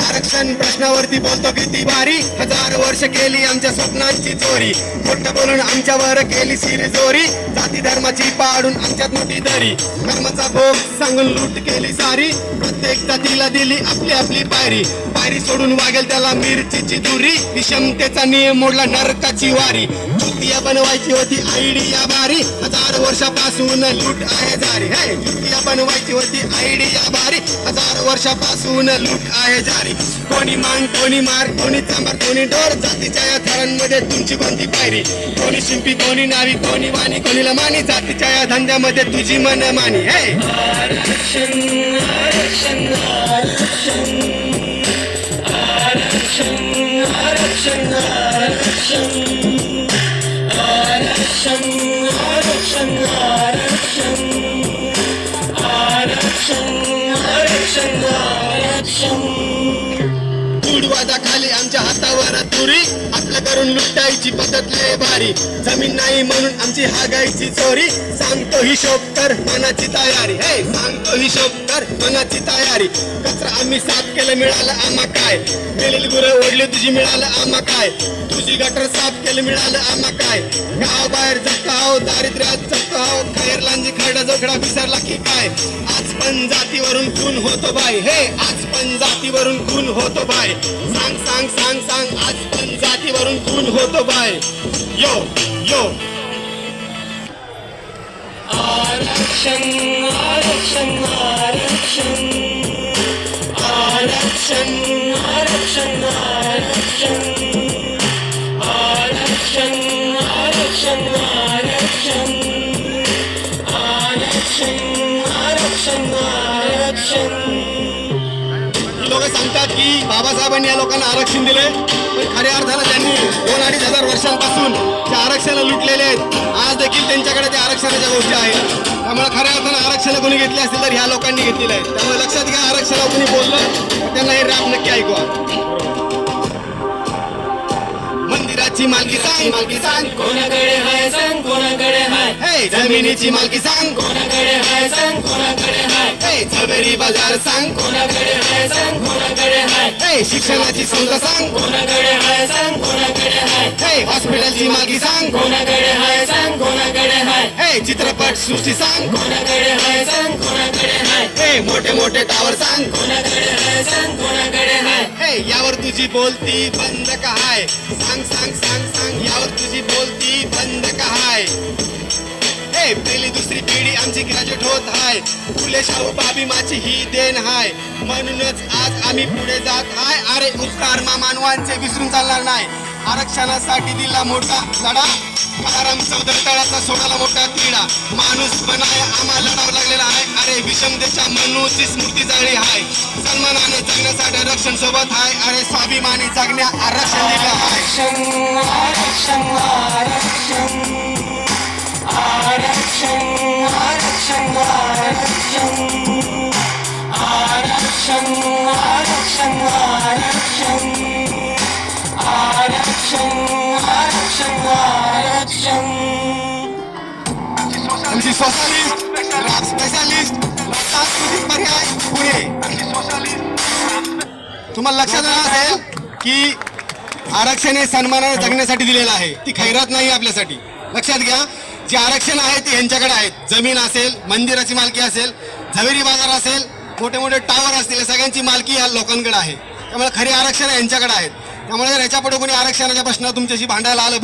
आरक्षण प्रश्नावरती बोलतो किती भारी, 1000 वर्ष केली आमच्या स्वप्नांची चोरी, खोटं बोलून आमच्यावर केली शिरजोरी, जाती धर्माची पाडून आमच्यात मोठी दरी, धर्माचा भोग सांगून लूट केली सारी, प्रत्येक जातीला दिली आपली आपली पायरी, पायरी सोडून वागेल त्याला मिरचीची दुरी, विषमतेचा नियम मोडला नरकाची वारी, चुतिया बनवायची होती आयडिया भारी, 1000 वर्षापासून लूट आहे जारी, हे चुतिया बनवायची होती आयडिया भारी, 1000 वर्षापासून लूट आहे जारी, कोणी मान कोणी मार कोणी चांबार कोणी डोर, जातीच्या या थरांमध्ये तुमची कोणती पायरी, कोणी शिंपी कोणी नावी कोणी वाणी कोणी लमानी, जातीच्या या धंद्यामध्ये तुझी मन मानी, हे आरक्षण आरक्षण आरक्षण आरक्षण आरक्षण आरक्षण आरक्षण आरक्षण आरक्षण आरक्षण आरक्षण खाली आमच्या हातावर तुरी, आपलं करून लुटायची पद्धत लय भारी, जमीन नाही म्हणून आमची हागायची चोरी, सांगतो हिशोब कर मनाची तयारी, हे सांगतो हिशोब कर मनाची तयारी, कचरा आम्ही साफ केलं मिळालं आम्हा काय, गेलेली गुरं ओढली तुझी मिळालं आम्हा काय, तुझी गटर साफ केलं मिळालं आम्हा काय, गाव बाहेर जगताव दारिद्र्यात जगताव, खैर लांजी खरडा जोखडा विसरला की काय, आज पण जातीवरून खून होतो बाय, हे आज पण जातीवरून खून होतो बाय, सांग सांग सांग सांग आज पण जातीवरून खून होतो बाय, यो यो आरक्षण आरक्षण आरक्षण आरक्षण आरक्षण आरक्षण आरक्षण आरक्षण आरक्षण आरक्षण आरक्षण आरक्षण लोक सांगतात की बाबासाहेबांनी या लोकांना आरक्षण दिले, पण खऱ्या अर्थानं त्यांनी 2-2.5 वर्षांपासून त्या आरक्षण लुटलेले आहेत, आज देखील त्यांच्याकडे त्या आरक्षणाच्या गोष्टी आहेत, त्यामुळे खऱ्या अर्थानं आरक्षण कोणी घेतली असतील तर ह्या लोकांनी घेतलेलं आहे, त्यामुळे लक्षात घ्या आरक्षणावर कोणी बोललं त्यांना हे रॅप नक्की ऐकवा. मंदिराची मालकी सांग मालकी सांग कोणाकडे हाय सांग कोणाकडे हाय, हे जमिनीची मालकी सांग कोणाकडे हाय सांग कोणाकडे हाय, हे झवेरी बाजार सांग कोणाकडे हाय सांग कोणाकडे हाय, हे शिक्षणाची संस्था सांग कोणाकडे हाय सांग कोणाकडे हाय, हे हॉस्पिटलची मालकी सांग कोणाकडे हाय सांग कोणाकडे हाय, हे चित्रपट सृष्टी सांग कोणाकडे हाय सांग कोणाकडे हाय, हे मोठे मोठे टावर सांग कोणाकडे हाय सांग कोणाकडे हाय, हे यावर तुझी बोलती बंद का हाय, सांग सांग सांग सांग यावर तुझी बोलती बंद का हाय, हे पहिली दुसरी पिढी आमची ग्रॅज्युएट होत हाय, फुले शाहू बाबी माझी ही देण हाय, म्हणूनच आज आम्ही पुढे जात हाय, अरे उत्तर मानवांचे विसरून चालणार नाही, आरक्षणासाठी दिला मोठा लढा, काराम चौधर तळाचा सोडाला मोठा तिढा, माणूस बनाय आम्हाला लढावं लागलेला आहे, अरे विषमतेच्या मनूची स्मृती जळली हाय, सन्मानाने जगण्यासाठी आरक्षण सोबत हाय, अरे स्वाभिमानी जगण्या आरक्षण दिलं हाय, आरक्षण आरक्षण आरक्षण आरक्षण आरक्षण आरक्षण आरक्षण आरक्षण आरक्षण आरक्षण आमची सोशलिस्ट स्पेशालिस्ट सांस्कृतिक पर्याय पुणे. तुम्हाला लक्षात आलं असेल की आरक्षण हे सन्मानाने जगण्यासाठी दिलेलं आहे, ती खैरात नाही आपल्यासाठी. लक्षात घ्या, जे आरक्षण आहे ते यांच्याकडे आहेत, जमीन असेल, मंदिराची मालकी असेल, झवेरी बाजार असेल, मोठे मोठे टावर असतील, सगळ्यांची मालकी या लोकांकडे आहे, त्यामुळे खरे आरक्षण यांच्याकडे आहेत. त्यामुळे जर याच्या पुढे कोणी आरक्षणाच्या प्रश्नावर तुमच्याशी भांडायला आलं